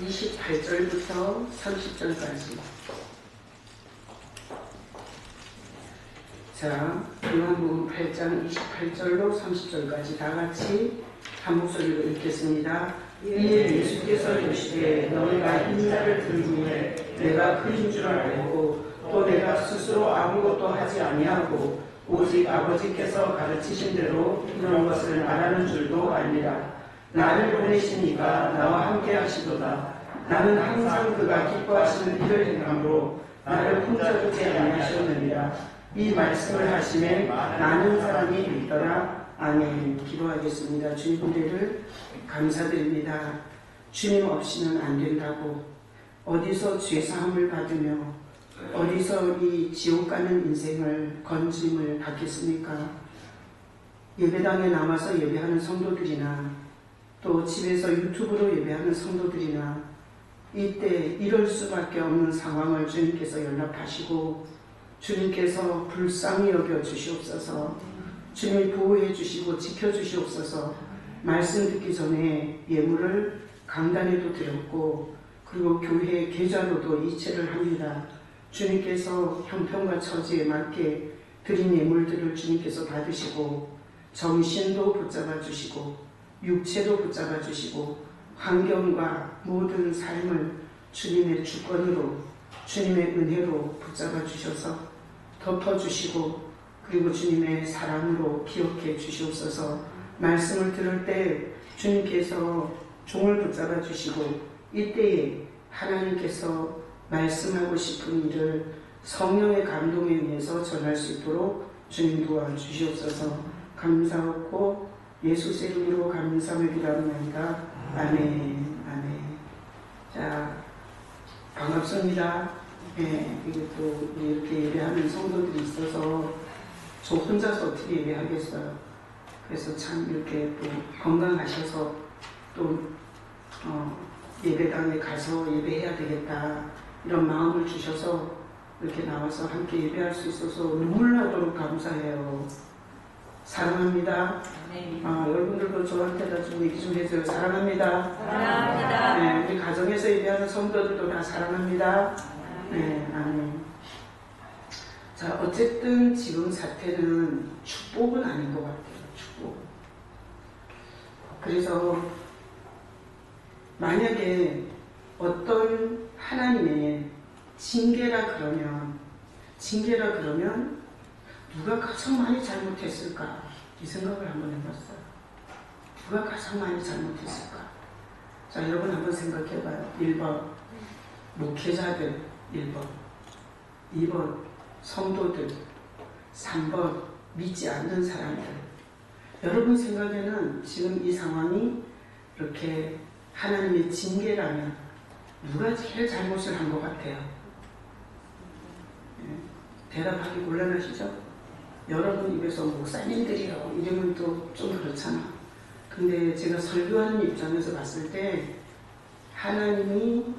28절부터 30절까지. 자, 요한복음 8장 28절로 30절까지 다 같이 한 목소리로 읽겠습니다. 이에 예수께서 이르시되 너희가 인자를 들으니 내가 그인 줄 알고 또 내가 스스로 아무것도 하지 아니하고 오직 아버지께서 가르치신 대로 이런 것을 말하는 줄도 알리라. 나를 보내신 이가 나와 함께 하시도다. 나는 항상 그가 기뻐하시는 일을 행함으로 나를 혼자 두지 아니하셨느니라. 이 말씀을 하시매 많은 사람이 믿더라. 아멘. 기도하겠습니다. 주님 은혜를 감사드립니다. 주님 없이는 안 된다고, 어디서 죄사함을 받으며 어디서 이 지옥 가는 인생을 건짐을 받겠습니까? 예배당에 남아서 예배하는 성도들이나 또 집에서 유튜브로 예배하는 성도들이나 이때 이럴 수밖에 없는 상황을 주님께서 연락하시고 주님께서 불쌍히 여겨 주시옵소서. 주님이 보호해 주시고 지켜 주시옵소서. 말씀 듣기 전에 예물을 강단에도 드렸고 그리고 교회 계좌로도 이체를 합니다. 주님께서 형편과 처지에 맞게 드린 예물들을 주님께서 받으시고 정신도 붙잡아 주시고 육체도 붙잡아 주시고 환경과 모든 삶을 주님의 주권으로 주님의 은혜로 붙잡아 주셔서 덮어주시고 그리고 주님의 사랑으로 기억해 주시옵소서. 말씀을 들을 때 주님께서 종을 붙잡아 주시고 이때에 하나님께서 말씀하고 싶은 일을 성령의 감동에 의해서 전할 수 있도록 주님 도와주시옵소서. 감사하고 예수 이름으로 감사하며 기도합니다. 아멘. 아멘. 자, 반갑습니다. 예, 그리고 또 이렇게 예배하는 성도들이 있어서 저 혼자서 어떻게 예배하겠어요. 그래서 참 이렇게 또 건강하셔서 또 예배당에 가서 예배해야 되겠다 이런 마음을 주셔서 이렇게 나와서 함께 예배할 수 있어서 눈물 나도록 감사해요. 사랑합니다. 여러분들도 저한테다 좀 얘기 좀 해줘요. 사랑합니다. 사랑합니다. 네, 우리 가정에서 예배하는 성도들도 다 사랑합니다. 네, 아멘. 자, 어쨌든 지금 사태는 축복은 아닌 것 같아요. 축복. 그래서 만약에 어떤 하나님의 징계라 그러면 누가 가장 많이 잘못했을까? 이 생각을 한번 해봤어요. 누가 가장 많이 잘못했을까? 자, 여러분 한번 생각해봐요. 1번 목회자들, 1번 2번 성도들, 3번 믿지 않는 사람들. 여러분 생각에는 지금 이 상황이 이렇게 하나님의 징계라면 누가 제일 잘못을 한 것 같아요? 대답하기 곤란하시죠? 여러분 입에서 목사님들이라고 이러면 또 좀 그렇잖아. 근데 제가 설교하는 입장에서 봤을 때 하나님이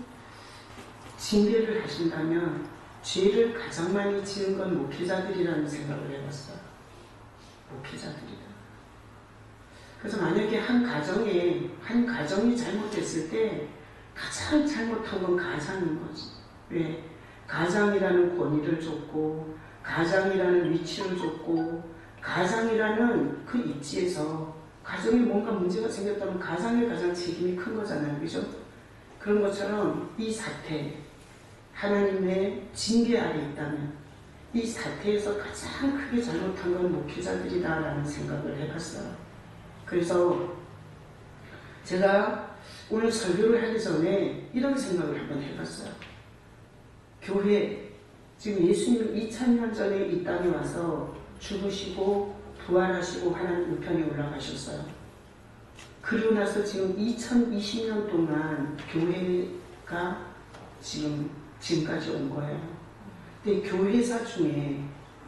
징계를 하신다면 죄를 가장 많이 지은 건 목회자들이라는 생각을 해봤어요. 목회자들이다. 그래서 만약에 한 가정이 잘못했을 때 가장 잘못한 건 가장인 거지. 왜? 가장이라는 권위를 줬고 가장이라는 위치를 줬고 가장이라는 그 입지에서 가정에 뭔가 문제가 생겼다면 가장의 가장 책임이 큰 거잖아요. 그죠? 그런 것처럼 이 사태, 하나님의 징계 아래 있다면 이 사태에서 가장 크게 잘못한 건 목회자들이다라는 생각을 해봤어요. 그래서 제가 오늘 설교를 하기 전에 이런 생각을 한번 해봤어요. 교회, 지금 예수님이 2000년 전에 이 땅에 와서 죽으시고 부활하시고 하나님 우편에 올라가셨어요. 그리고 나서 지금 2020년 동안 교회가 지금까지 온 거예요. 근데 교회사 중에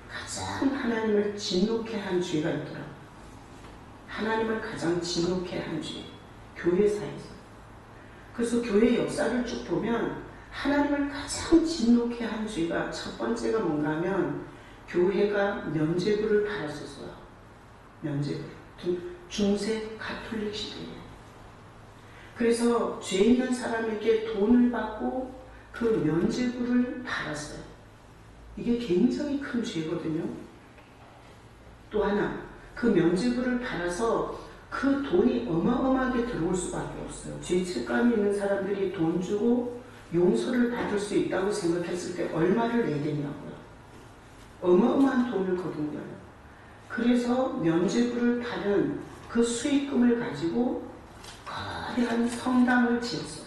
가장 하나님을 진노케 한 죄가 있더라고요. 하나님을 가장 진노케 한 죄, 교회사에서. 그래서 교회 역사를 쭉 보면 하나님을 가장 진노케 한 죄가 첫 번째가 뭔가 하면 교회가 면죄부를 팔았었어요. 면죄부. 중세 가톨릭 시대에. 그래서 죄 있는 사람에게 돈을 받고 그 면죄부를 받았어요. 이게 굉장히 큰 죄거든요. 또 하나, 그 면죄부를 받아서 그 돈이 어마어마하게 들어올 수밖에 없어요. 죄책감이 있는 사람들이 돈 주고 용서를 받을 수 있다고 생각했을 때 얼마를 내겠냐고요. 어마어마한 돈을 거둔 거예요. 그래서 면죄부를 받은 그 수익금을 가지고 거대한 성당을 지었어요.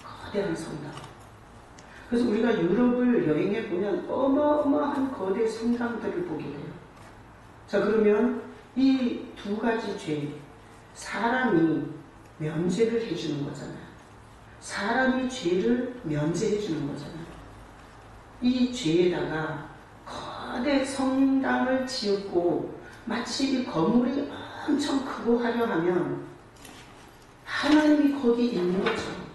거대한 성당. 그래서 우리가 유럽을 여행해 보면 어마어마한 거대 성당들을 보게 돼요. 자, 그러면 이 두 가지 죄, 사람이 면죄를 해주는 거잖아요. 사람이 죄를 면죄해 주는 거잖아요. 이 죄에다가 거대 성당을 지었고 마치 이 건물이 엄청 크고 화려하면 하나님이 거기 있는 것처럼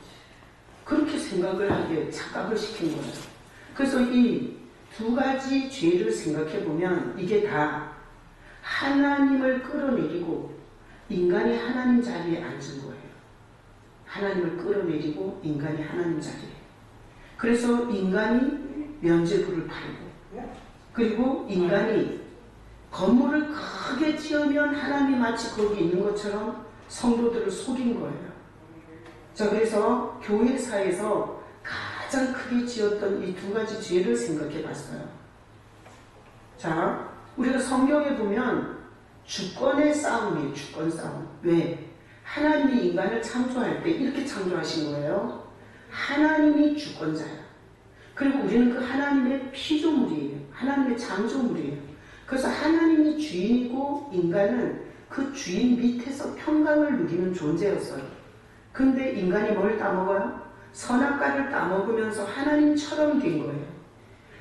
그렇게 생각을 하게 착각을 시킨 거예요. 그래서 이 두 가지 죄를 생각해 보면 이게 다 하나님을 끌어내리고 인간이 하나님 자리에 앉은 거예요. 하나님을 끌어내리고 인간이 하나님 자리에. 그래서 인간이 면죄부를 팔고, 그리고 인간이 건물을 크게 지으면 하나님이 마치 거기 있는 것처럼 성도들을 속인 거예요. 자, 그래서 교회사에서 가장 크게 지었던 이 두 가지 죄를 생각해 봤어요. 자, 우리가 성경에 보면 주권의 싸움이에요. 주권 싸움. 왜? 하나님이 인간을 창조할 때 이렇게 창조하신 거예요. 하나님이 주권자야. 그리고 우리는 그 하나님의 피조물이에요. 하나님의 창조물이에요. 그래서 하나님이 주인이고 인간은 그 주인 밑에서 평강을 누리는 존재였어요. 근데 인간이 뭘 따먹어요? 선악과를 따먹으면서 하나님처럼 된 거예요.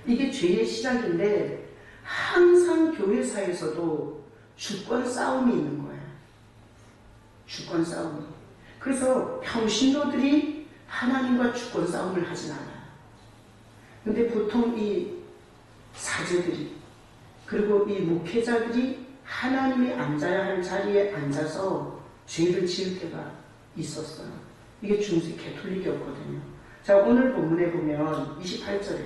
이게 죄의 시작인데 항상 교회사에서도 주권 싸움이 있는 거예요. 주권 싸움이. 그래서 평신도들이 하나님과 주권 싸움을 하진 않아요. 근데 보통 이 사제들이 그리고 이 목회자들이 하나님이 앉아야 할 자리에 앉아서 죄를 지을 때가 있었어요. 이게 중세 개톨릭이었거든요. 자, 오늘 본문에 보면 28절에,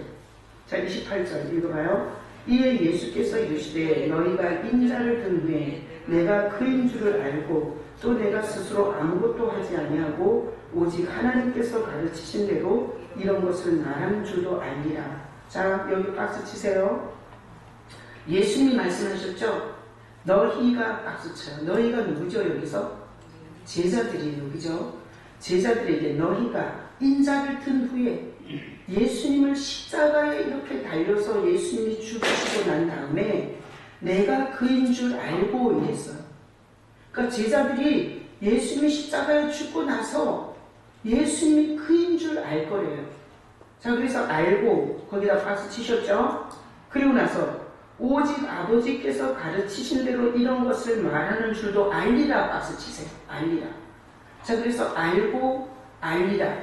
자, 28절 읽어봐요. 이에 예수께서 이르시되 너희가 인자를 든 후에 내가 그인 줄을 알고 또 내가 스스로 아무것도 하지 아니하고 오직 하나님께서 가르치신 대로 이런 것을 나라는 줄도 알리라. 자, 여기 박수 치세요. 예수님이 말씀하셨죠? 너희가 박수 쳐요. 너희가 누구죠? 여기서? 제자들이에요. 그죠? 제자들에게 너희가 인자를 든 후에 예수님을 십자가에 이렇게 달려서 예수님이 죽으시고 난 다음에 내가 그인 줄 알고 이랬어요. 그러니까 제자들이 예수님이 십자가에 죽고 나서 예수님이 그인 줄 알 거래요. 자, 그래서 알고 거기다 박수 치셨죠? 그리고 나서 오직 아버지께서 가르치신 대로 이런 것을 말하는 줄도 알리라. 박수 치세요. 알리라. 자, 그래서 알고 알리라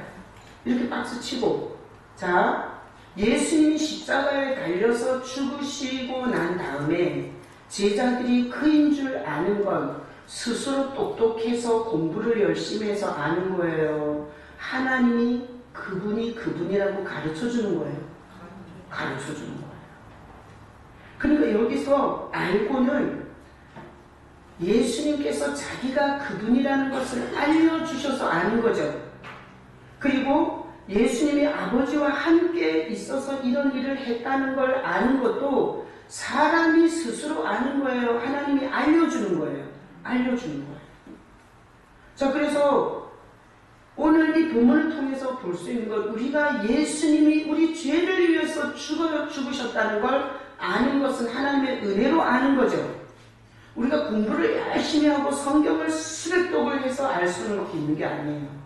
이렇게 박수 치고, 자, 예수님이 십자가에 달려서 죽으시고 난 다음에 제자들이 그인 줄 아는 건 스스로 똑똑해서 공부를 열심히 해서 아는 거예요. 하나님이 그분이 그분이라고 가르쳐주는 거예요. 가르쳐주는 거예요. 그러니까 여기서 알고는 예수님께서 자기가 그분이라는 것을 알려주셔서 아는 거죠. 그리고 예수님이 아버지와 함께 있어서 이런 일을 했다는 걸 아는 것도 사람이 스스로 아는 거예요. 하나님이 알려주는 거예요. 알려주는 거예요. 자, 그래서 오늘 이 본문을 통해서 볼 수 있는 것, 우리가 예수님이 우리 죄를 위해서 죽으셨다는 걸 아는 것은 하나님의 은혜로 아는 거죠. 우리가 공부를 열심히 하고 성경을 수백 독을 해서 알 수는 있는 게 아니에요.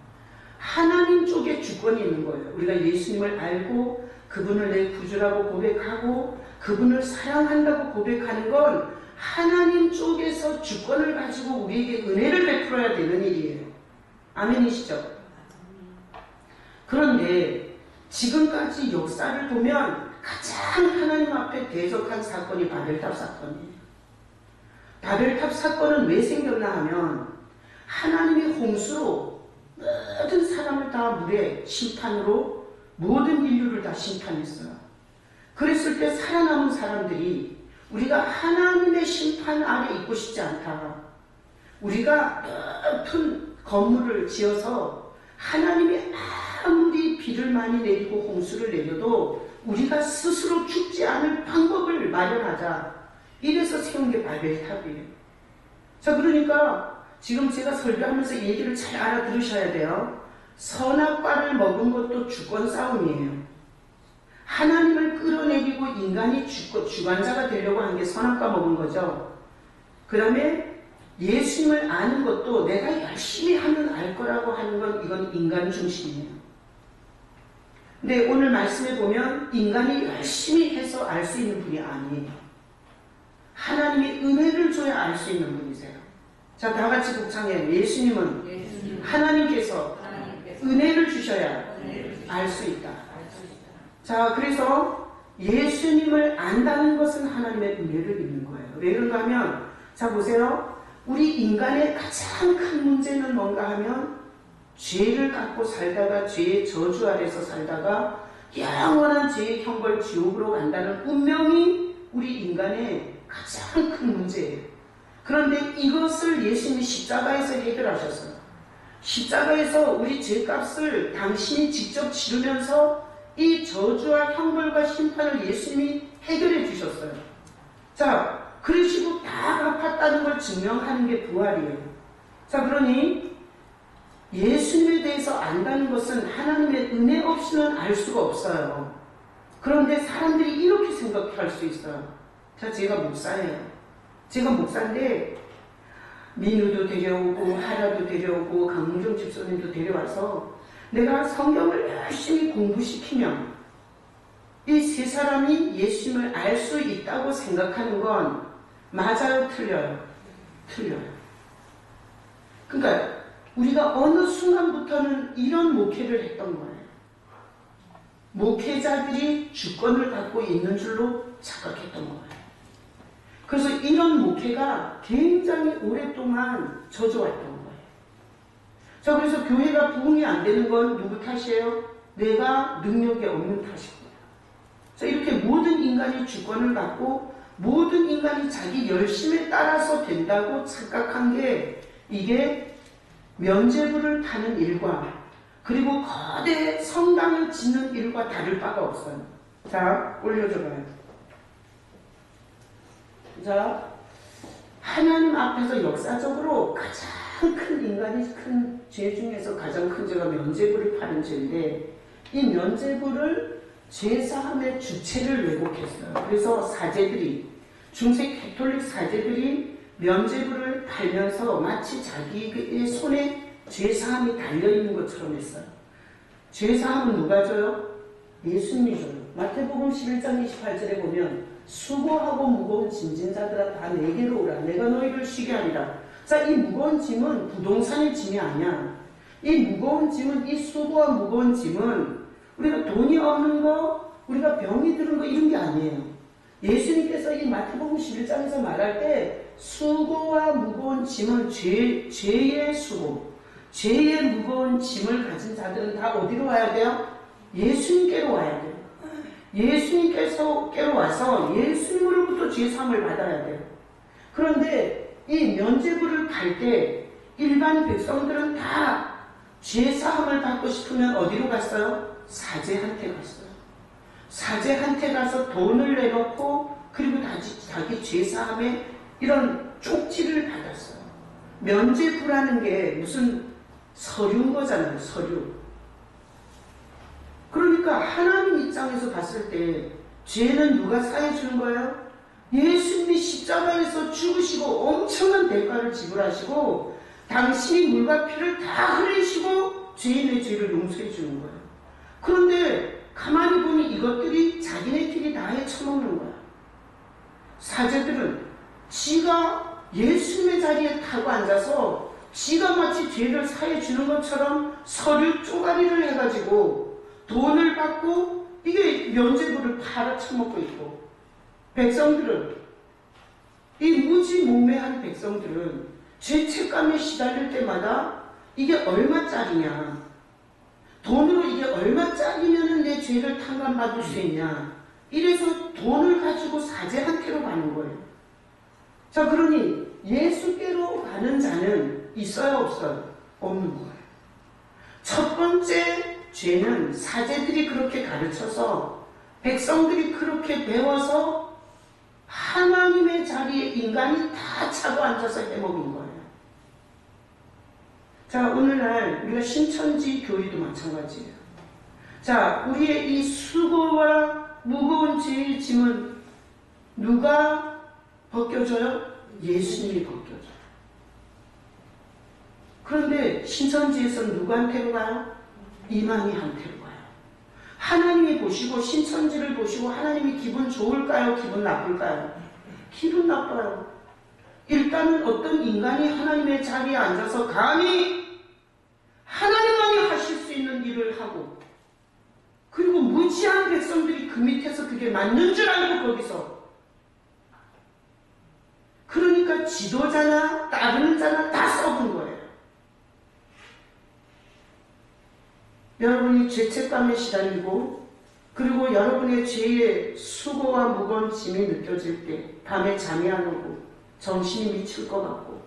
하나님 쪽에 주권이 있는 거예요. 우리가 예수님을 알고 그분을 내 구주라고 고백하고 그분을 사랑한다고 고백하는 건 하나님 쪽에서 주권을 가지고 우리에게 은혜를 베풀어야 되는 일이에요. 아멘이시죠? 그런데 지금까지 역사를 보면 가장 하나님 앞에 대적한 사건이 바벨탑 사건이에요. 바벨탑 사건은 왜 생겼나 하면 하나님이 홍수로 모든 사람을 다 물의 심판으로 모든 인류를 다 심판했어요. 그랬을 때 살아남은 사람들이 우리가 하나님의 심판 아래 있고 싶지 않다. 우리가 높은 건물을 지어서 하나님이 아무리 비를 많이 내리고 홍수를 내려도 우리가 스스로 죽지 않을 방법을 마련하자. 이래서 세운 게 바벨탑이에요. 자, 그러니까 지금 제가 설교하면서 이 얘기를 잘 알아들으셔야 돼요. 선악과를 먹은 것도 주권 싸움이에요. 하나님을 끌어내리고 인간이 주관자가 되려고 한 게 선악과 먹은 거죠. 그 다음에 예수님을 아는 것도 내가 열심히 하면 알 거라고 하는 건 이건 인간 중심이에요. 근데 오늘 말씀에 보면 인간이 열심히 해서 알 수 있는 분이 아니에요. 하나님이 은혜를 줘야 알 수 있는 분이세요. 자, 다 같이 복창해요. 예수님은 하나님께서 은혜를 주셔야 알 수 있다. 자, 그래서 예수님을 안다는 것은 하나님의 은혜를 입는 거예요. 왜 그런가 하면, 자, 보세요. 우리 인간의 가장 큰 문제는 뭔가 하면 죄를 갖고 살다가 죄의 저주 아래서 살다가 영원한 죄의 형벌 지옥으로 간다는 운명이 우리 인간의 가장 큰 문제예요. 그런데 이것을 예수님이 십자가에서 해결하셨어요. 십자가에서 우리 죄값을 당신이 직접 치르면서 이 저주와 형벌과 심판을 예수님이 해결해 주셨어요. 자, 그러시고 다 갚았다는 걸 증명하는 게 부활이에요. 자, 그러니 예수님에 대해서 안다는 것은 하나님의 은혜 없이는 알 수가 없어요. 그런데 사람들이 이렇게 생각할 수 있어요. 자, 제가 목사예요. 제가 목사인데 민우도 데려오고 하라도 데려오고 강문정 집사님도 데려와서 내가 성경을 열심히 공부시키면 이 세 사람이 예수님을 알 수 있다고 생각하는 건 맞아요? 틀려요? 틀려요. 그러니까 우리가 어느 순간부터는 이런 목회를 했던 거예요. 목회자들이 주권을 갖고 있는 줄로 착각했던 거예요. 그래서 이런 목회가 굉장히 오랫동안 저주왔던 거예요. 자, 그래서 교회가 부흥이 안 되는 건 누구 탓이에요? 내가 능력이 없는 탓이고요. 자, 이렇게 모든 인간이 주권을 갖고 모든 인간이 자기 열심에 따라서 된다고 착각한 게 이게 면죄부를 타는 일과 그리고 거대 성당을 짓는 일과 다를 바가 없어요. 자, 올려줘봐요. 자, 하나님 앞에서 역사적으로 가장 큰 인간이 큰 죄 중에서 가장 큰 죄가 면죄부를 파는 죄인데 이 면죄부를 죄사함의 주체를 왜곡했어요. 그래서 사제들이 중세 가톨릭 사제들이 면죄부를 팔면서 마치 자기의 손에 죄사함이 달려있는 것처럼 했어요. 죄사함은 누가 줘요? 예수님이 줘요. 마태복음 11장 28절에 보면 수고하고 무거운 짐진 자들아 다 내게로 오라. 내가 너희를 쉬게 하리라. 자, 이 무거운 짐은 부동산의 짐이 아니야. 이 무거운 짐은 이 수고와 무거운 짐은 우리가 돈이 없는 거, 우리가 병이 드는 거 이런 게 아니에요. 예수님께서 이 마태복음 11장에서 말할 때 수고와 무거운 짐은 죄의 수고, 죄의 무거운 짐을 가진 자들은 다 어디로 와야 돼요? 예수님께로 와야 돼요. 예수님께서 깨로 와서 예수님으로부터 죄사함을 받아야 돼요. 그런데 이 면죄부를 팔 때 일반 백성들은 다 죄사함을 받고 싶으면 어디로 갔어요? 사제한테 갔어요. 사제한테 가서 돈을 내놓고 그리고 자기 죄사함에 이런 쪽지를 받았어요. 면죄부라는 게 무슨 서류인 거잖아요. 서류. 그러니까 하나님 입장에서 봤을 때 죄는 누가 사해주는 거예요? 예수님이 십자가에서 죽으시고 엄청난 대가를 지불하시고 당신이 물과 피를 다 흘리시고 죄인의 죄를 용서해 주는 거예요. 그런데 가만히 보니 이것들이 자기네끼리 다 헤쳐먹는 거야. 사제들은 지가 예수님의 자리에 타고 앉아서 지가 마치 죄를 사해 주는 것처럼 서류 쪼가리를 해가지고 돈을 받고 이게 면죄부를 팔아쳐먹고 있고, 백성들은, 이 무지몽매한 백성들은 죄책감에 시달릴 때마다 이게 얼마짜리냐, 돈으로 이게 얼마짜리면 내 죄를 탕감받을 수 있냐, 이래서 돈을 가지고 사제한테로 가는 거예요. 자, 그러니 예수께로 가는 자는 있어요, 없어요? 없는 거예요. 첫 번째 죄는 사제들이 그렇게 가르쳐서, 백성들이 그렇게 배워서 하나님의 자리에 인간이 다 차고 앉아서 해먹은 거예요. 자, 오늘날 우리가 신천지 교회도 마찬가지예요. 자, 우리의 이 수고와 무거운 죄의 짐은 누가 벗겨줘요? 예수님이 벗겨줘요. 그런데 신천지에서는 누구한테로 가요? 이만희한테로 가요. 하나님이 보시고, 신천지를 보시고 하나님이 기분 좋을까요? 기분 나쁠까요? 기분 나빠요. 일단은 어떤 인간이 하나님의 자리에 앉아서 감히 하나님만이 하실 수 있는 일을 하고, 그리고 무지한 백성들이 그 밑에서 그게 맞는 줄 알고 거기서, 그러니까 지도자나 따르는 자나 다 썩은 거예요. 여러분이 죄책감에 시달리고, 그리고 여러분의 죄의 수고와 무거운 짐이 느껴질 때 밤에 잠이 안 오고 정신이 미칠 것 같고,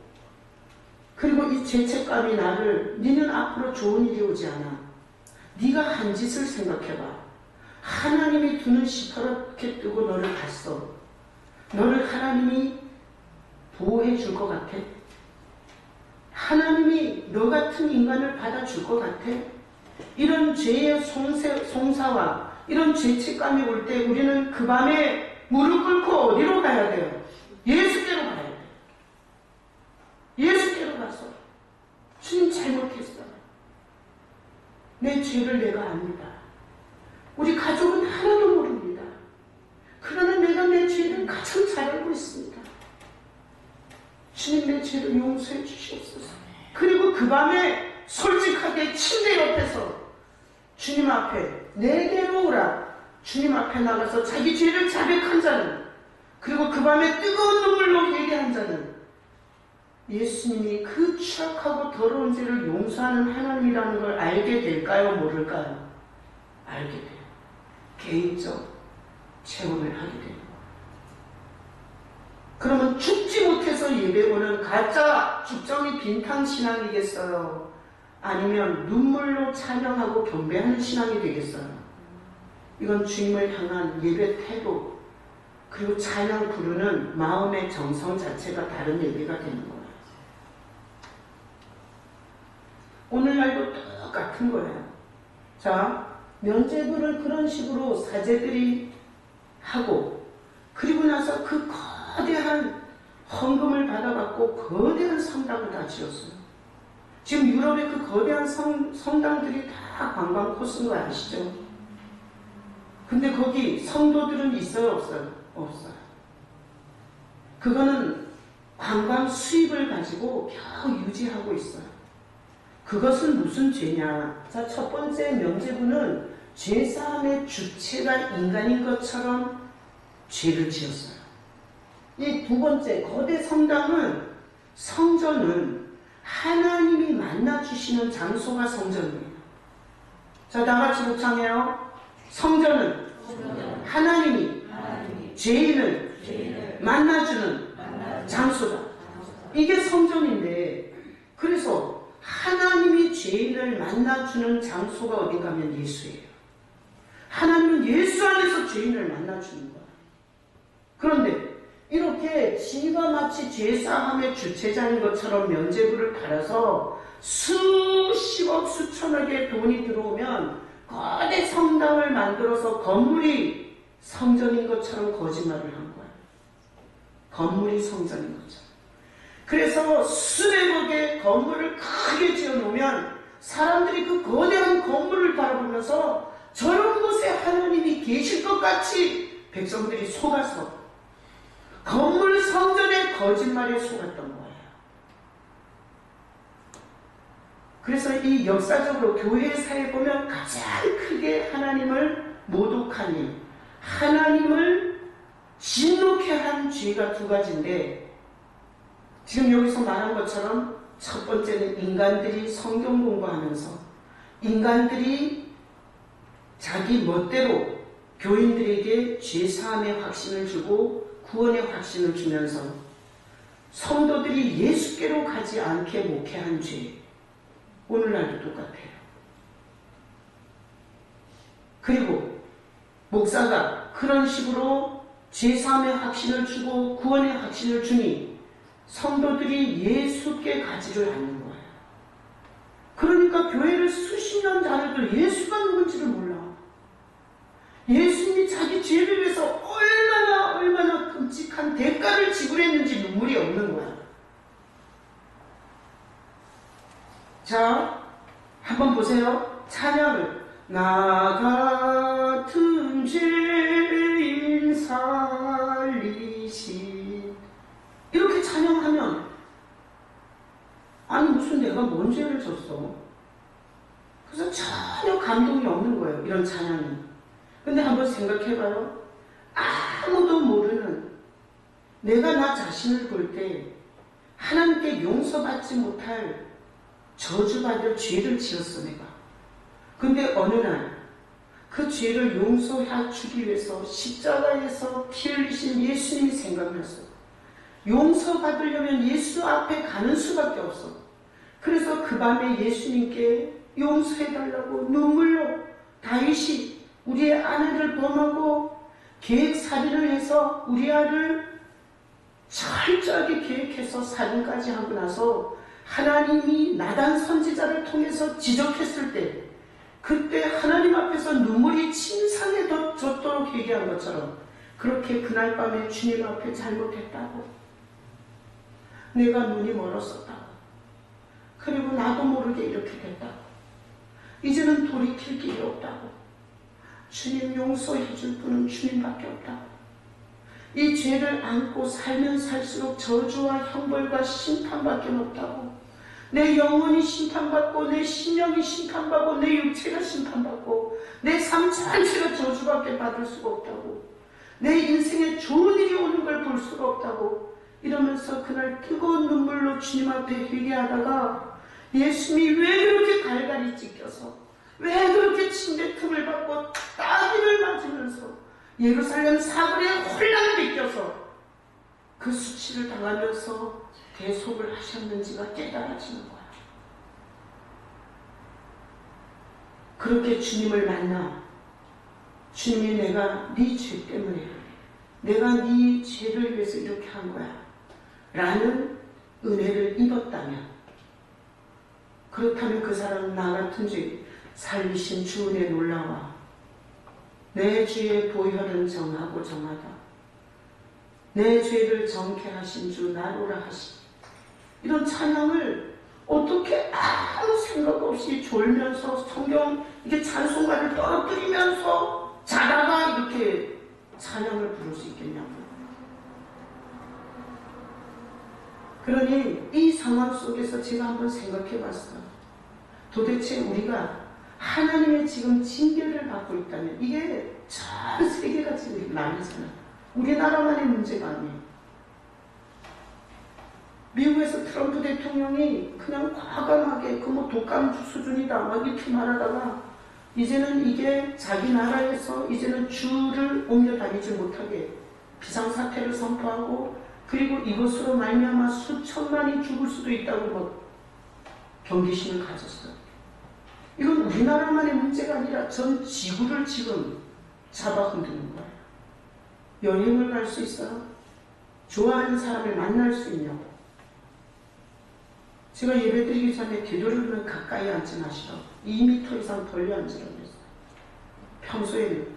그리고 이 죄책감이 나를, 니는 앞으로 좋은 일이 오지 않아, 네가 한 짓을 생각해봐, 하나님이 두 눈 시퍼렇게 뜨고 너를 봤어, 너를 하나님이 보호해 줄 것 같아? 하나님이 너 같은 인간을 받아줄 것 같아? 이런 죄의 송사와 이런 죄책감이 올 때 우리는 그 밤에 무릎 꿇고 어디로 가야 돼요? 예수께로 가야 돼요. 예수께로 가서, 주님 잘못했어, 내 죄를 내가 압니다. 우리 가족은 하나도 모릅니다. 그러나 내가 내 죄를 가장 잘 알고 있습니다. 주님, 내 죄를 용서해 주시옵소서. 그리고 그 밤에 솔직하게 침대 옆에서 주님 앞에 내게로 오라, 주님 앞에 나가서 자기 죄를 자백한 자는, 그리고 그 밤에 뜨거운 눈물로 회개한 자는 예수님이 그 추악하고 더러운 죄를 용서하는 하나님이라는 걸 알게 될까요? 모를까요? 알게 돼요. 개인적 체험을 하게 돼요. 그러면 죽지 못해서 예배 오는 가짜 죽정이 빈탕 신앙이겠어요? 아니면 눈물로 찬양하고 경배하는 신앙이 되겠어요? 이건 주님을 향한 예배 태도, 그리고 찬양 부르는 마음의 정성 자체가 다른 예배가 되는 거예요. 오늘날도 똑같은 거예요. 자, 면죄부를 그런 식으로 사제들이 하고, 그리고 나서 그 거대한 헌금을 받아갖고 거대한 성당을 다 지었어요. 지금 유럽의 그 거대한 성당들이 다 관광 코스인 거 아시죠? 근데 거기 성도들은 있어요, 없어요? 없어요. 그거는 관광 수입을 가지고 겨우 유지하고 있어요. 그것은 무슨 죄냐? 자, 첫 번째 면죄부는 죄사함의 주체가 인간인 것처럼 죄를 지었어요. 이 두 번째, 거대 성당은, 성전은 하나님이 만나주시는 장소가 성전이에요. 자, 다같이 묵상해요. 성전은 하나님이 죄인을 만나주는 장소다. 이게 성전인데, 그래서 하나님이 죄인을 만나주는 장소가 어딘가 하면 예수예요. 하나님은 예수 안에서 죄인을 만나주는 거예요. 그런데 이렇게 지가 마치 죄사함의 주체자인 것처럼 면죄부를 달아서 수십억 수천억의 돈이 들어오면 거대 성당을 만들어서 건물이 성전인 것처럼 거짓말을 한 거예요. 건물이 성전인 것처럼. 그래서 수백억의 건물을 크게 지어놓으면 사람들이 그 거대한 건물을 바라보면서 저런 곳에 하나님이 계실 것 같이 백성들이 속아서 건물 성전의 거짓말에 속았던 거예요. 그래서 이 역사적으로 교회사에 보면 가장 크게 하나님을 모독한 일, 하나님을 진노케 한 죄가 두 가지인데, 지금 여기서 말한 것처럼 첫 번째는 인간들이 성경 공부하면서 인간들이 자기 멋대로 교인들에게 죄사함의 확신을 주고 구원의 확신을 주면서 성도들이 예수께로 가지 않게 목회한 죄, 오늘날도 똑같아요. 그리고 목사가 그런 식으로 죄사함의 확신을 주고 구원의 확신을 주니 성도들이 예수께 가지를 않는 거예요. 그러니까 교회를 수십 년 다녀도 예수가 누군지를 몰라. 예수님이 자기 죄를 위해서 얼마나 끔찍한 대가를 지불했는지 눈물이 없는 거야. 자, 한번 보세요. 찬양을 나 같은 죄인 살리신 이렇게 찬양하면 아니 무슨 내가 뭔 죄를 졌어. 그래서 전혀 감동이 없는 거예요. 이런 찬양이. 근데 한번 생각해봐요. 아무도 모르는 내가 나 자신을 볼 때 하나님께 용서받지 못할 저주받을 죄를 지었어 내가. 근데 어느 날 그 죄를 용서해 주기 위해서 십자가에서 피 흘리신 예수님이 생각났어. 용서받으려면 예수 앞에 가는 수밖에 없어. 그래서 그 밤에 예수님께 용서해달라고 눈물로 다윗이 우리의 아내를 범하고 계획살인을 해서 우리 아를 철저하게 계획해서 살인까지 하고 나서 하나님이 나단 선지자를 통해서 지적했을 때 그때 하나님 앞에서 눈물이 침상해졌도록 얘기한 것처럼 그렇게 그날 밤에 주님 앞에 잘못했다고, 내가 눈이 멀었었다고, 그리고 나도 모르게 이렇게 됐다고, 이제는 돌이킬 길이 없다고, 주님 용서해 줄 분은 주님밖에 없다고, 이 죄를 안고 살면 살수록 저주와 형벌과 심판밖에 없다고, 내 영혼이 심판받고 내 신령이 심판받고 내 육체가 심판받고 내 삶 전체가 저주밖에 받을 수가 없다고, 내 인생에 좋은 일이 오는 걸 볼 수가 없다고 이러면서 그날 뜨거운 눈물로 주님 앞에 회개하다가 예수님이 왜 그렇게 갈갈이 찢겨서 왜 그렇게 침대 틈을 받고 따귀를 맞으면서 예루살렘 사거리에 혼란을 느껴서 그 수치를 당하면서 대속을 하셨는지가 깨달아지는 거야. 그렇게 주님을 만나 주님이 내가 네 죄 때문에 내가 네 죄를 위해서 이렇게 한 거야 라는 은혜를 입었다면, 그렇다면 그 사람은 나 같은 죄 살리신 주 은혜 놀라와 내 죄의 보혈은 정하고 정하다, 내 죄를 정케 하신 주 나로라 하시, 이런 찬양을 어떻게 아무 생각 없이 졸면서 성경 이게 찬송가를 떨어뜨리면서 자다가 이렇게 찬양을 부를 수 있겠냐고. 그러니 이 상황 속에서 제가 한번 생각해 봤어요. 도대체 우리가 하나님의 지금 징계를 받고 있다면 이게 전 세계가 지금 난리잖아요. 우리나라만의 문제가 아니에요. 미국에서 트럼프 대통령이 그냥 과감하게 그 뭐 독감 수준이다 막 이렇게 말하다가 이제는 이게 자기 나라에서 이제는 주를 옮겨 다니지 못하게 비상사태를 선포하고, 그리고 이것으로 말미암아 수천만이 죽을 수도 있다고 뭐 경계심을 가졌어요. 이건 우리나라만의 문제가 아니라 전 지구를 지금 잡아 흔드는 거예요. 여행을 갈 수 있어요? 좋아하는 사람을 만날 수 있냐고. 제가 예배드리기 전에 되도록이면 가까이 앉지 마시라고, 2m 이상 벌려 앉으라고 했어요. 평소에는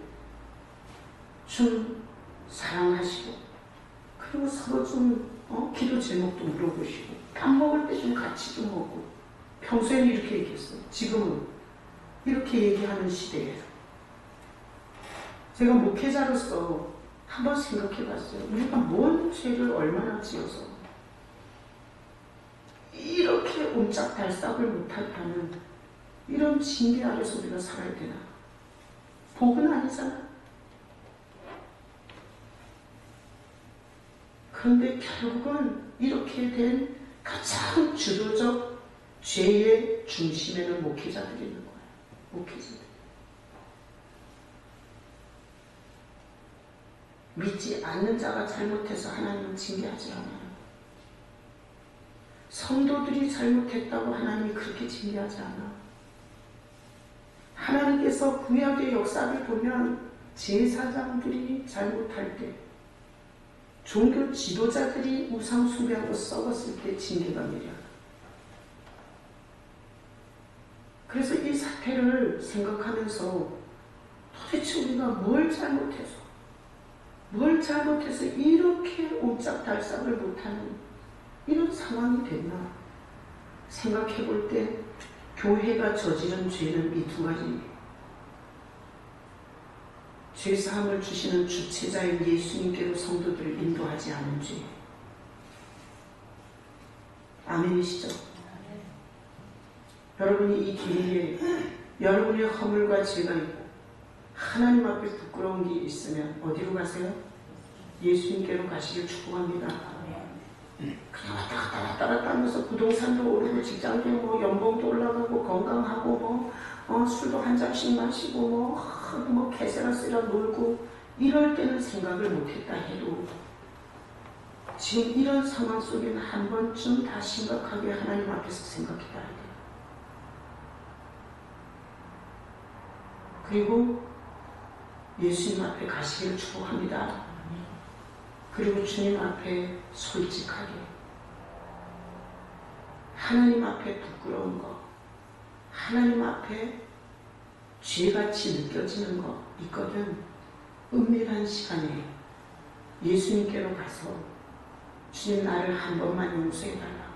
좀 사랑하시고, 그리고 서로 좀 기도 제목도 물어보시고, 밥 먹을 때 좀 같이 좀 먹고. 평소에는 이렇게 얘기했어요. 지금은 이렇게 얘기하는 시대예요. 제가 목회자로서 한번 생각해 봤어요. 우리가 뭔 죄를 얼마나 지어서 이렇게 옴짝달싹을 못하는 이런 징계 아래서 우리가 살아야 되나? 복은 아니잖아. 그런데 결국은 이렇게 된 가장 주도적 죄의 중심에는 목회자들이 있는 거예요. 목회자들. 믿지 않는 자가 잘못해서 하나님은 징계하지 않아요. 성도들이 잘못했다고 하나님이 그렇게 징계하지 않아. 하나님께서 구약의 역사를 보면 제사장들이 잘못할 때, 종교 지도자들이 우상 숭배하고 썩었을 때 징계가 내려. 그래서 이 사태를 생각하면서 도대체 우리가 뭘 잘못해서 이렇게 옴짝달싹을 못하는 이런 상황이 됐나 생각해 볼 때 교회가 저지른 죄는 이 두 가지입니다. 죄사함을 주시는 주체자인 예수님께로 성도들을 인도하지 않은 죄. 아멘이시죠? 여러분이 이 기회에 여러분의 허물과 죄가 있고 하나님 앞에 부끄러운 게 있으면 어디로 가세요? 예수님께로 가시길 축복합니다. 그냥 왔다 갔다 하면서 부동산도 오르고 직장도 뭐 연봉도 올라가고 건강하고 뭐 술도 한 잔씩 마시고 뭐 개세라세라 놀고 이럴 때는 생각을 못했다 해도 지금 이런 상황 속에는 한 번쯤 다 심각하게 하나님 앞에서 생각해봐야 돼요. 그리고 예수님 앞에 가시기를 축복합니다. 그리고 주님 앞에 솔직하게 하나님 앞에 부끄러운 거, 하나님 앞에 죄같이 느껴지는 거 있거든. 은밀한 시간에 예수님께로 가서 주님 나를 한 번만 용서해달라.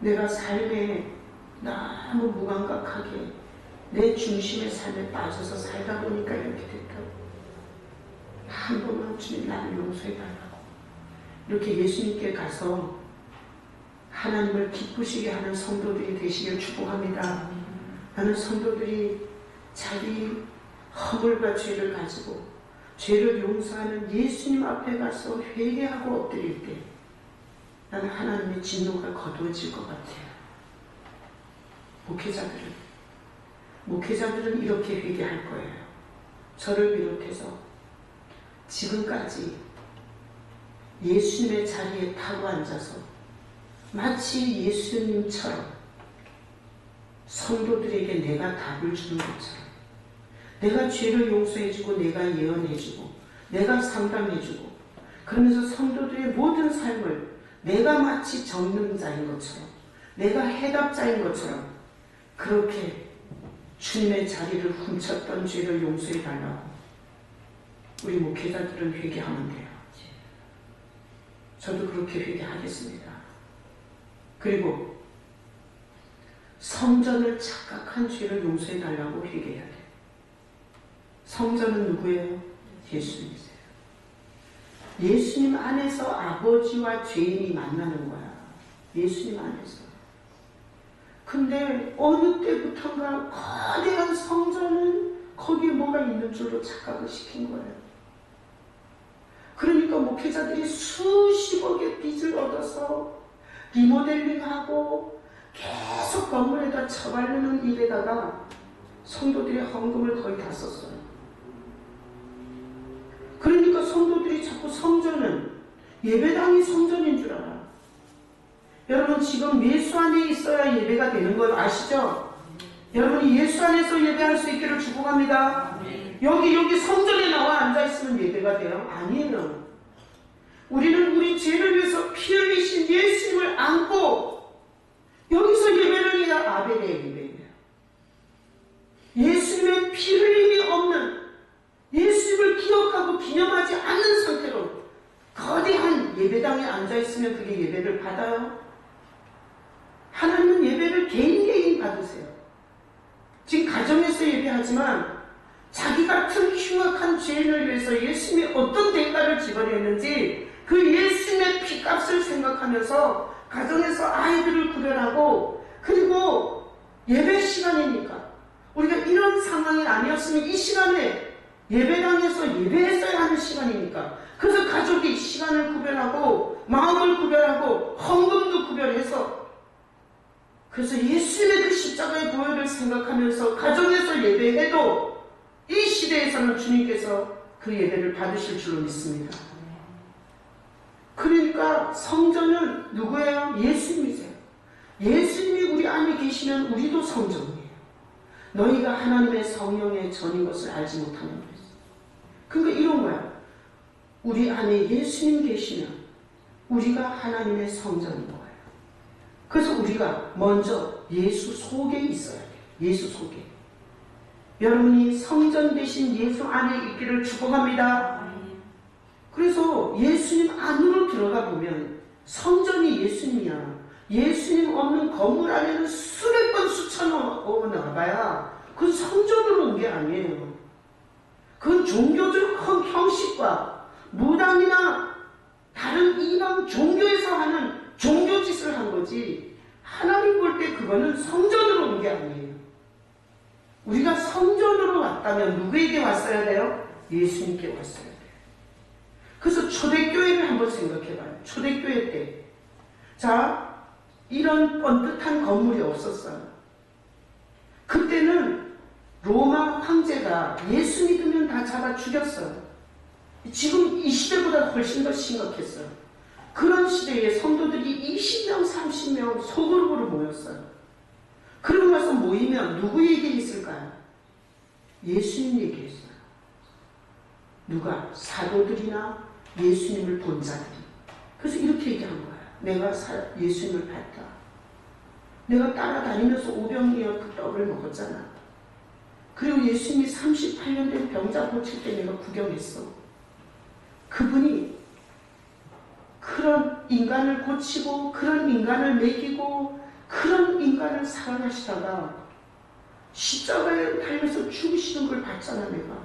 내가 삶에 너무 무감각하게 내 중심의 삶에 빠져서 살다 보니까 이렇게 됐다. 한 번만 주님 나를 용서해달라고 이렇게 예수님께 가서 하나님을 기쁘시게 하는 성도들이 되시길 축복합니다. 나는 성도들이 자기 허물과 죄를 가지고 죄를 용서하는 예수님 앞에 가서 회개하고 엎드릴 때 나는 하나님의 진노가 거두어질 것 같아요. 목회자들은 이렇게 회개할 거예요. 저를 비롯해서 지금까지 예수님의 자리에 타고 앉아서 마치 예수님처럼 성도들에게 내가 답을 주는 것처럼 내가 죄를 용서해주고 내가 예언해주고 내가 상담해주고 그러면서 성도들의 모든 삶을 내가 마치 정능자인 것처럼 내가 해답자인 것처럼 그렇게 주님의 자리를 훔쳤던 죄를 용서해달라고 우리 목회자들은 회개하면 돼요. 저도 그렇게 회개하겠습니다. 그리고 성전을 착각한 죄를 용서해달라고 회개해야 돼요. 성전은 누구예요? 예수님이세요. 예수님 안에서 아버지와 죄인이 만나는 거야. 예수님 안에서. 근데 어느 때부턴가 거대한 성전은 거기에 뭐가 있는 줄로 착각을 시킨 거예요. 그러니까 목회자들이 수십억의 빚을 얻어서 리모델링하고 계속 건물에다 처바르는 일에다가 성도들의 헌금을 거의 다 썼어요. 그러니까 성도들이 자꾸 성전은 예배당이 성전인 줄 알아. 여러분 지금 예수 안에 있어야 예배가 되는 걸 아시죠? 여러분이 예수 안에서 예배할 수 있기를 축복합니다. 여기 성전에 나와 앉아있으면 예배가 돼요? 아니에요. 우리는 우리 죄를 위해서 피 흘리신 예수님을 안고 여기서 예배를 해야 아벨의 예배예요. 예수님의 피 흘림이 없는 예수님을 기억하고 기념하지 않는 상태로 거대한 예배당에 앉아있으면 그게 예배를 받아요? 하나님은 예배를 개인 받으세요. 지금 가정에서 예배하지만 자기 같은 흉악한 죄인을 위해서 예수님이 어떤 대가를 지불했는지 그 예수님의 피값을 생각하면서 가정에서 아이들을 구별하고 그리고 예배 시간이니까 우리가 이런 상황이 아니었으면 이 시간에 예배당에서 예배했어야 하는 시간이니까 그래서 가족이 시간을 구별하고 마음을 구별하고 헌금도 구별해서, 그래서 예수님의 그 십자가의 보혈을 생각하면서 가정에서 예배해도 이 시대에서는 주님께서 그 예배를 받으실 줄로 믿습니다. 그러니까 성전은 누구예요? 예수님이세요. 예수님이 우리 안에 계시면 우리도 성전이에요. 너희가 하나님의 성령의 전인 것을 알지 못하는 거예요. 그러니까 이런 거야. 우리 안에 예수님 계시면 우리가 하나님의 성전인 거예요. 그래서 우리가 먼저 예수 속에 있어야 돼요. 예수 속에. 여러분이 성전 되신 예수 안에 있기를 축복합니다. 그래서 예수님 안으로 들어가 보면 성전이 예수님이야. 예수님 없는 건물 안에는 수백 번 수천 원 나가봐야 그건 성전으로 온 게 아니에요. 그건 종교적 형식과 무당이나 다른 이방 종교에서 하는 종교짓을 한 거지, 하나님 볼 때 그거는 성전으로 온 게 아니에요. 우리가 성전으로 왔다면 누구에게 왔어야 돼요? 예수님께 왔어야 돼요. 그래서 초대교회를 한번 생각해봐요. 초대교회 때. 자, 이런 번듯한 건물이 없었어요. 그때는 로마 황제가 예수 믿으면 다 잡아 죽였어요. 지금 이 시대보다 훨씬 더 심각했어요. 그런 시대에 성도들이 20명, 30명 소그룹으로 모였어요. 그러고 나서 모이면 누구에게 있을까요? 예수님에게 있어요. 누가? 사도들이나 예수님을 본 자들이. 그래서 이렇게 얘기한 거야. 내가 예수님을 봤다. 내가 따라다니면서 오병이어 그 떡을 먹었잖아. 그리고 예수님이 38년 된 병자 고칠 때 내가 구경했어. 그분이 그런 인간을 고치고 그런 인간을 먹이고 그런 인간을 사랑하시다가 십자가에 달려서 죽으시는 걸 봤잖아 내가.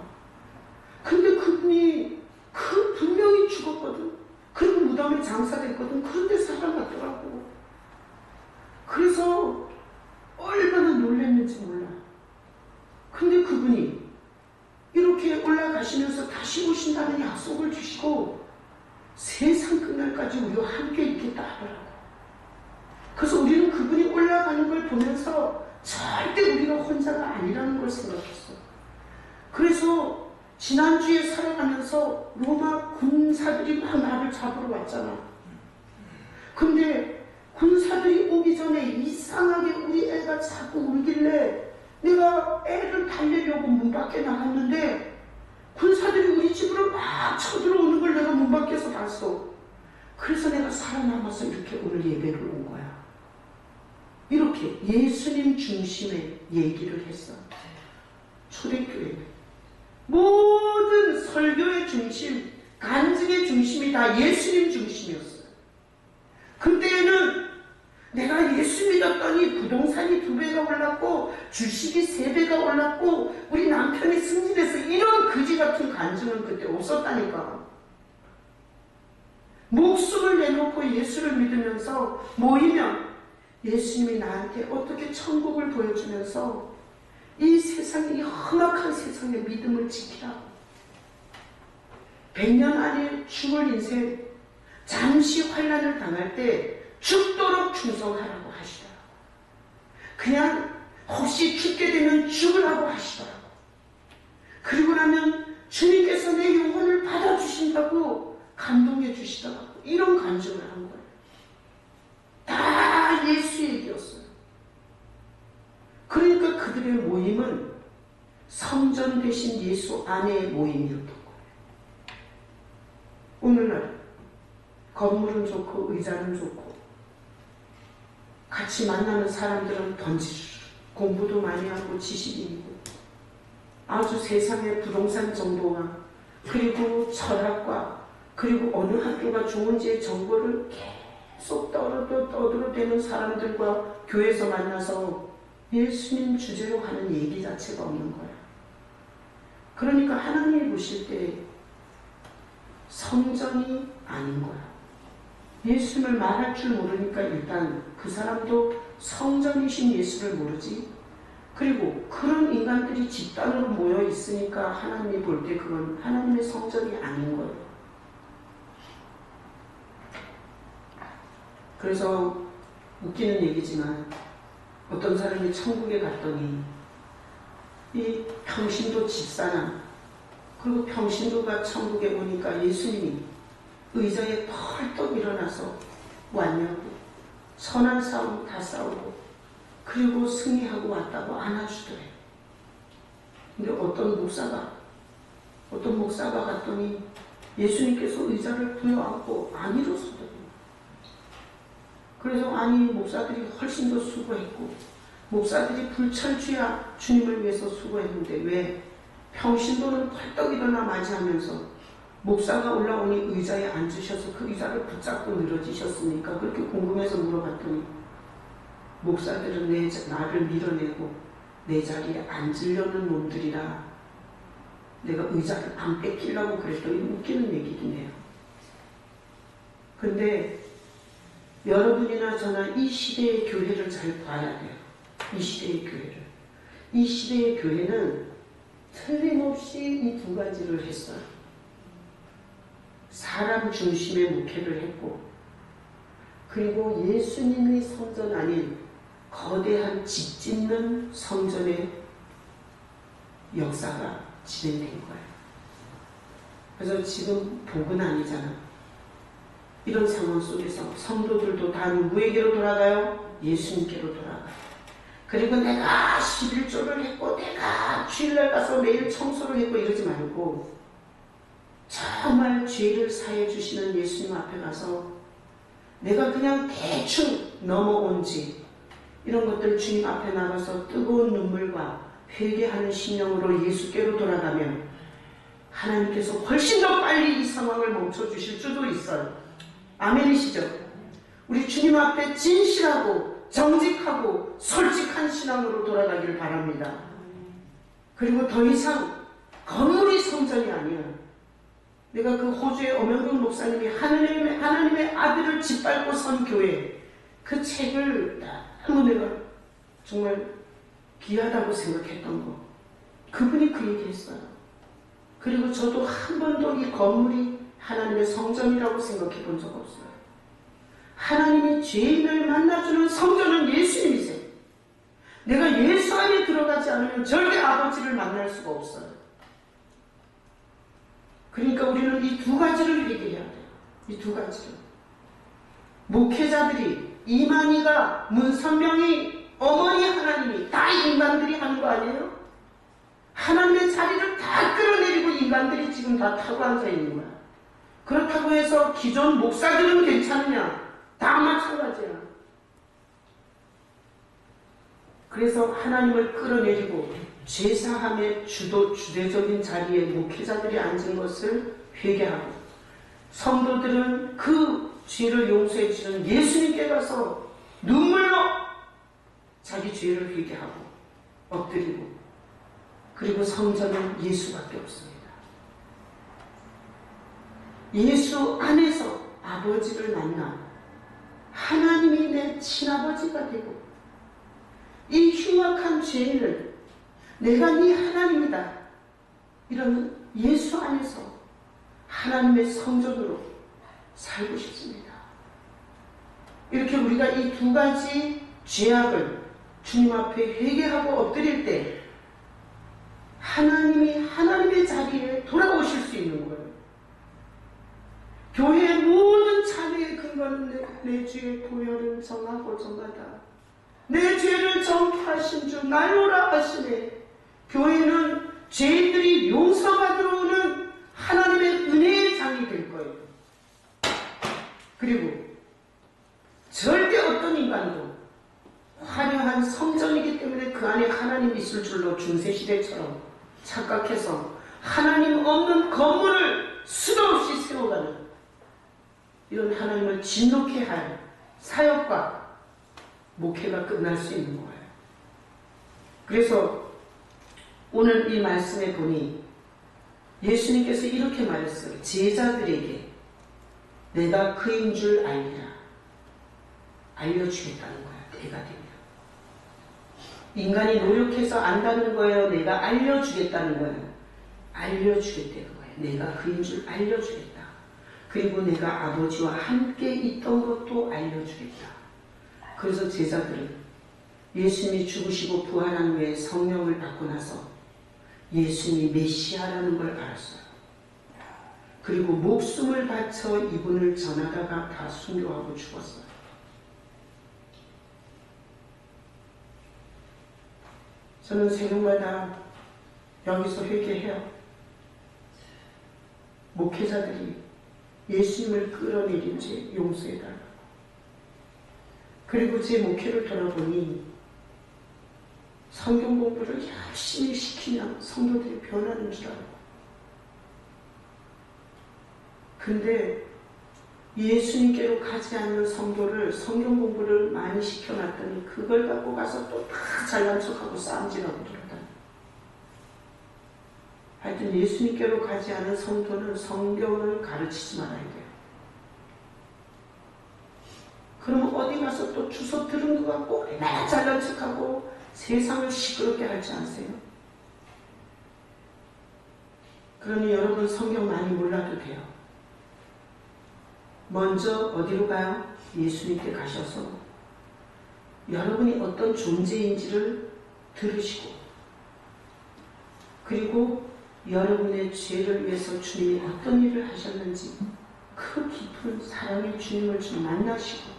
근데 그분이 분명히 죽었거든. 그리고 무덤에 장사됐거든. 그런데 살아났더라고. 그래서 얼마나 놀랐는지 몰라. 근데 그분이 이렇게 올라가시면서 다시 오신다는 약속을 주시고 세상 끝날까지 우리와 함께 있겠다 하더라고. 그래서 우리는 그분이 올라가는 걸 보면서 절대 우리가 혼자가 아니라는 걸 생각했어. 그래서 지난주에 살아가면서 로마 군사들이 막 나를 잡으러 왔잖아. 근데 군사들이 오기 전에 이상하게 우리 애가 자꾸 울길래 내가 애를 달래려고 문 밖에 나갔는데 군사들이 우리 집으로 막 쳐들어오는 걸 내가 문 밖에서 봤어. 그래서 내가 살아남아서 이렇게 오늘 예배를 온 거야. 이렇게 예수님 중심의 얘기를 했어. 초대교회 모든 설교의 중심, 간증의 중심이 다 예수님 중심이었어요. 그때에는 내가 예수 믿었더니 부동산이 2배가 올랐고 주식이 3배가 올랐고 우리 남편이 승진해서 이런 거지 같은 간증은 그때 없었다니까. 목숨을 내놓고 예수를 믿으면서 모이면 예수님이 나한테 어떻게 천국을 보여주면서 이 세상에, 이 험악한 세상의 믿음을 지키라고. 100년 안에 죽을 인생, 잠시 환난을 당할 때 죽도록 충성하라고 하시더라고. 그냥 혹시 죽게 되면 죽으라고 하시더라고. 그리고 나면 주님께서 내 영혼을 받아주신다고 감동해 주시더라고. 이런 간증을 한 거예요. 다 예수 얘기였어요. 그러니까 그들의 모임은 성전 되신 예수 안의 모임이었던 거예요. 오늘날 건물은 좋고 의자는 좋고 같이 만나는 사람들은 던지주, 공부도 많이 하고 지식이 있고 아주 세상의 부동산 정보와 그리고 철학과 그리고 어느 학교가 좋은지의 정보를 계속 떠들어대는 사람들과 교회에서 만나서 예수님 주제로 하는 얘기 자체가 없는 거야. 그러니까 하나님이 보실 때 성전이 아닌 거야. 예수님을 말할 줄 모르니까 일단 그 사람도 성전이신 예수를 모르지. 그리고 그런 인간들이 집단으로 모여 있으니까 하나님이 볼 때 그건 하나님의 성전이 아닌 거예요. 그래서 웃기는 얘기지만 어떤 사람이 천국에 갔더니 이 평신도 집사람, 그리고 평신도가 천국에 오니까 예수님이 의자에 펄떡 일어나서 왔냐고, 선한 싸움 다 싸우고 그리고 승리하고 왔다고 안아주더래. 근데 어떤 목사가 갔더니 예수님께서 의자를 부여안고 안 일어서더래요. 그래서 아니, 목사들이 훨씬 더 수고했고 목사들이 불철주야 주님을 위해서 수고했는데 왜 평신도는 펄떡 일어나 맞이하면서 목사가 올라오니 의자에 앉으셔서 그 의자를 붙잡고 늘어지셨습니까? 그렇게 궁금해서 물어봤더니 목사들은 나를 밀어내고 내 자리에 앉으려는 놈들이라 내가 의자를 안 뺏기려고 그랬더니 웃기는 얘기긴 해요. 근데 여러분이나 저나 이 시대의 교회를 잘 봐야 돼요. 이 시대의 교회를. 이 시대의 교회는 틀림없이 이 두 가지를 했어요. 사람 중심의 목회를 했고, 그리고 예수님이 성전 아닌 거대한 집 짓는 성전의 역사가 진행된 거예요. 그래서 지금 복은 아니잖아. 이런 상황 속에서 성도들도 다 누구에게로 돌아가요? 예수님께로 돌아가요. 그리고 내가 11조를 했고 내가 주일날 가서 매일 청소를 했고 이러지 말고 정말 죄를 사해 주시는 예수님 앞에 가서 내가 그냥 대충 넘어온지 이런 것들 주님 앞에 나가서 뜨거운 눈물과 회개하는 심령으로 예수께로 돌아가면 하나님께서 훨씬 더 빨리 이 상황을 멈춰주실 수도 있어요. 아멘이시죠? 우리 주님 앞에 진실하고 정직하고 솔직한 신앙으로 돌아가기를 바랍니다. 그리고 더 이상 건물이 성전이 아니야. 내가 그 호주의 엄영경 목사님이 하나님의 아들을 짓밟고 선 교회, 그 책을 너무 내가 정말 귀하다고 생각했던 거, 그분이 그 얘기 했어요. 그리고 저도 한 번도 이 건물이 하나님의 성전이라고 생각해 본 적 없어요. 하나님이 죄인을 만나주는 성전은 예수님이세요. 내가 예수 안에 들어가지 않으면 절대 아버지를 만날 수가 없어요. 그러니까 우리는 이 두 가지를 얘기해야 돼요. 이 두 가지를. 목회자들이, 이만희가, 문선명이, 어머니 하나님이 다 인간들이 하는 거 아니에요? 하나님의 자리를 다 끌어내리고 인간들이 지금 다 타고 앉아 있는 거야. 그렇다고 해서 기존 목사들은 괜찮으냐? 다 마찬가지야. 그래서 하나님을 끌어내리고 제사함의 주대적인 자리에 목회자들이 앉은 것을 회개하고, 성도들은 그 죄를 용서해 주는 예수님께 가서 눈물로 자기 죄를 회개하고 엎드리고, 그리고 성전은 예수밖에 없습니다. 예수 안에서 아버지를 만나 하나님이 내 친아버지가 되고, 이 흉악한 죄인을 내가 네 하나님이다 이러는 예수 안에서 하나님의 성전으로 살고 싶습니다. 이렇게 우리가 이 두 가지 죄악을 주님 앞에 회개하고 엎드릴 때 하나님이 하나님의 자리에 돌아오실 수 있는 거예요. 교회의 모든 참회의 근거는 내 죄의 보혈을 정하고 정하다. 내 죄를 정하신 주 날로라 하시네. 교회는 죄인들이 용서받으러 오는 하나님의 은혜의 장이 될 거예요. 그리고 절대 어떤 인간도 화려한 성전이기 때문에 그 안에 하나님 있을 줄로 중세시대처럼 착각해서 하나님 없는 건물을 수도 없이 세워가는 이런 하나님을 진노케 할 사역과 목회가 끝날 수 있는 거예요. 그래서 오늘 이 말씀에 보니 예수님께서 이렇게 말했어요. 제자들에게 내가 그인 줄 알리라. 알려주겠다는 거야. 내가 되면. 인간이 노력해서 안다는 거예요. 내가 알려주겠다는 거예요. 알려주겠다는 거예요. 내가 그인 줄 알려주겠다. 그리고 내가 아버지와 함께 있던 것도 알려주겠다. 그래서 제자들은 예수님이 죽으시고 부활한 후에 성령을 받고 나서 예수님이 메시아라는 걸 알았어요. 그리고 목숨을 바쳐 이분을 전하다가 다 순교하고 죽었어요. 저는 새벽마다 여기서 회개해요. 목회자들이 예수님을 끌어내린 죄 용서해달라고. 그리고 제 목회를 돌아보니 성경 공부를 열심히 시키면 성도들이 변하는 줄 알고. 근데 예수님께로 가지 않는 성도를 성경 공부를 많이 시켜놨더니 그걸 갖고 가서 또 다 잘난 척하고 싸움질하고 돌아다녀. 하여튼 예수님께로 가지 않은 성도는 성경을 가르치지 말아야 돼요. 그러면 어디 가서 또 주워 들은 것 같고 얼마나 잘난 척하고 세상을 시끄럽게 할지 아세요? 그러니 여러분 성경 많이 몰라도 돼요. 먼저 어디로 가요? 예수님께 가셔서 여러분이 어떤 존재인지를 들으시고, 그리고 여러분의 죄를 위해서 주님이 어떤 일을 하셨는지 그 깊은 사랑의 주님을 좀 만나시고,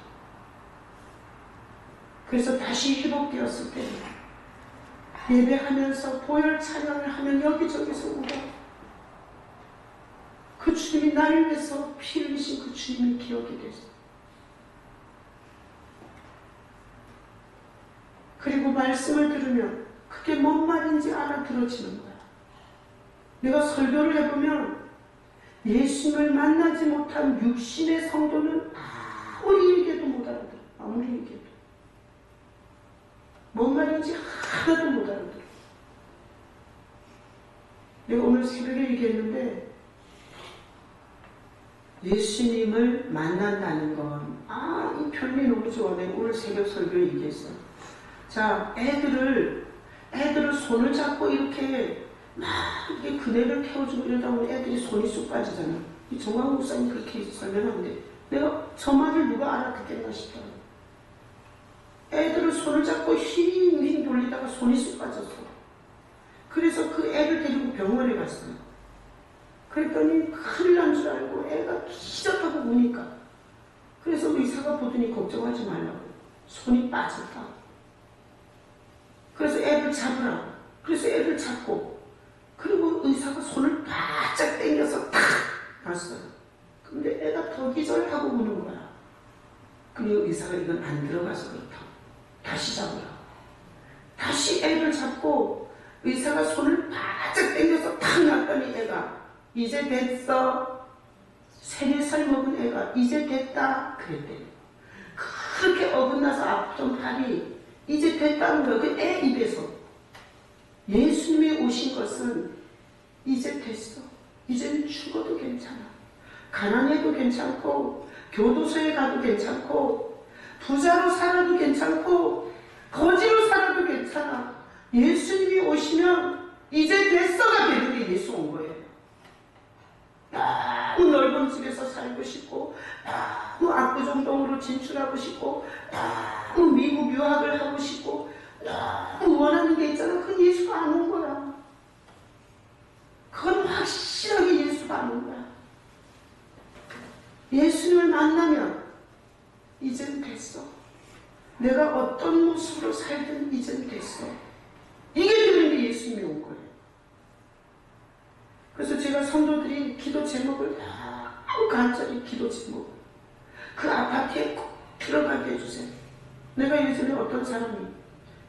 그래서 다시 회복되었을 때 예배하면서 보혈 찬양을 하면 여기저기서 울어. 그 주님이 나를 위해서 피 흘리신 그 주님이 기억이 됐어. 그리고 말씀을 들으면 그게 뭔 말인지 알아들어지는 거야. 내가 설교를 해보면 예수님을 만나지 못한 육신의 성도는 아무리 얘기해도 못 알아들어. 아무리 얘기해도. 뭔 말인지 하나도 못 알아들어. 내가 오늘 새벽에 얘기했는데 예수님을 만난다는 건 이 편리 너무 좋아. 내가 오늘 새벽 설교에 얘기했어. 자, 애들을 손을 잡고 이렇게 막 이렇게 그네를 태워주고 이러다 보면 애들이 손이 쑥 빠지잖아. 이 정광 목사님 그렇게 설명하는데 내가 저 말을 누가 알아듣겠나 싶더라고. 애들을 손을 잡고 휘잉 돌리다가 손이 쑥 빠졌어. 그래서 그 애를 데리고 병원에 갔어요. 그랬더니 큰일 난 줄 알고 애가 기적하고 우니까. 그래서 의사가 보더니 걱정하지 말라고. 손이 빠졌다. 그래서 애를 잡으라고. 그래서 애를 잡고, 그리고 의사가 손을 바짝 당겨서 탁 놨어요. 근데 애가 더 기절하고 우는 거야. 그리고 의사가 이건 안 들어가서 그렇다고. 다시 잡으라고. 다시 애를 잡고 의사가 손을 바짝 당겨서 탁 놨더니 애가 이제 됐어. 3-4살 먹은 애가 이제 됐다 그랬대요. 그렇게 어긋나서 아프던 팔이 이제 됐다는 거예요. 그 애 입에서. 예수님이 오신 것은 이제 됐어. 이제는 죽어도 괜찮아. 가난해도 괜찮고, 교도소에 가도 괜찮고, 부자로 살아도 괜찮고, 거지로 살아도 괜찮아. 예수님이 오시면 이제 됐어가 되는 게 예수 온 거예요. 너무 넓은 집에서 살고 싶고, 너무 압구정동으로 진출하고 싶고, 너무 미국 유학을 하고 싶고, 너무 원하는 게 있잖아. 그건 예수가 안 온 거야. 그건 확실하게 예수가 안 온 거야. 예수님을 만나면 이젠 됐어. 내가 어떤 모습으로 살든 이젠 됐어. 이게 되는 게 예수님이 온 거예요. 그래서 제가 성도들이 기도 제목을 너무 간절히 기도 제목, 그 아파트에 꼭 들어가게 해주세요. 내가 예전에 어떤 사람이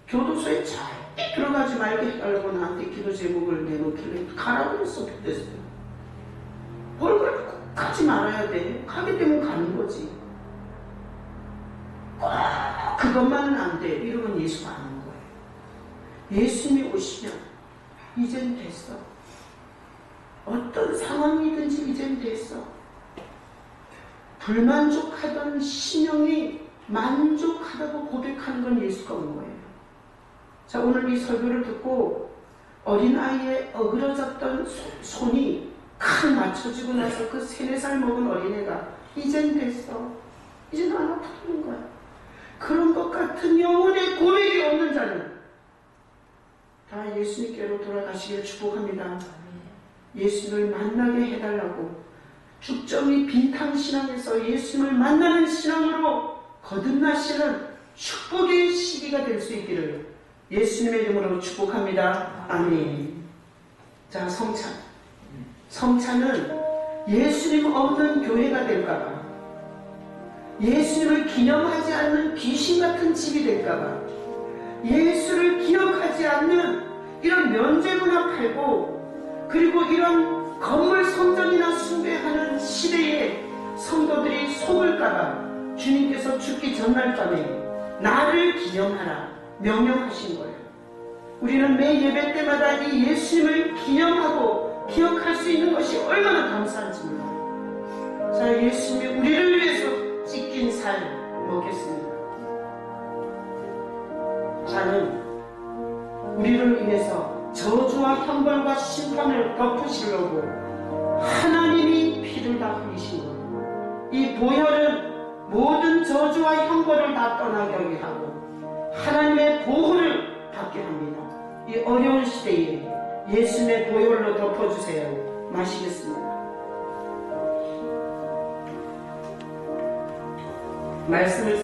교도소에 절대 들어가지 말게 해달라고 나한테 기도 제목을 내놓길래 가라고 그랬어. 그랬어요. 뭘 그렇게 꼭 가지 말아야 돼. 가게 되면 가는 거지. 꼭 그것만은 안 돼. 이러면 예수가 안 온 거예요. 예수님이 오시면 이젠 됐어. 어떤 상황이든지 이젠 됐어. 불만족하던 심령이 만족하다고 고백하는 건 예수가 온 거예요. 자, 오늘 이 설교를 듣고 어린아이의 어그러졌던 손이 칼 맞춰지고 나서 그 3-4살 먹은 어린애가 이젠 됐어, 이젠 안 아프다는 거야. 그런 것 같은 영혼의 고백이 없는 자는 다 예수님께로 돌아가시기를 축복합니다. 예수님을 만나게 해달라고, 죽정이 빈탕 신앙에서 예수님을 만나는 신앙으로 거듭나시는 축복의 시기가 될 수 있기를 예수님의 이름으로 축복합니다. 아멘. 자, 성찬. 성찬은 예수님 없는 교회가 될까봐, 예수님을 기념하지 않는 귀신 같은 집이 될까봐, 예수를 기억하지 않는 이런 면죄부나 팔고, 그리고 이런 건물 성전이나 숭배하는 시대에 성도들이 속을까봐 주님께서 죽기 전날 밤에 나를 기념하라 명령하신 거예요. 우리는 매 예배 때마다 이 예수님을 기념하고 기억할 수 있는 것이 얼마나 감사한지 몰라요. 자, 예수님이 우리를 위해서 찢긴 살 먹겠습니다. 자는 우리를 위해서 저주와 형벌과 심판을 덮으시려고 하나님이 피를 다 흘리신 거예요. 이 보혈은 모든 저주와 형벌을 다 떠나게 하게 하고 하나님의 보호를 받게 합니다. 이 어려운 시대에 예수님의 보혈로 덮어주세요. 마시겠습니다. 말씀을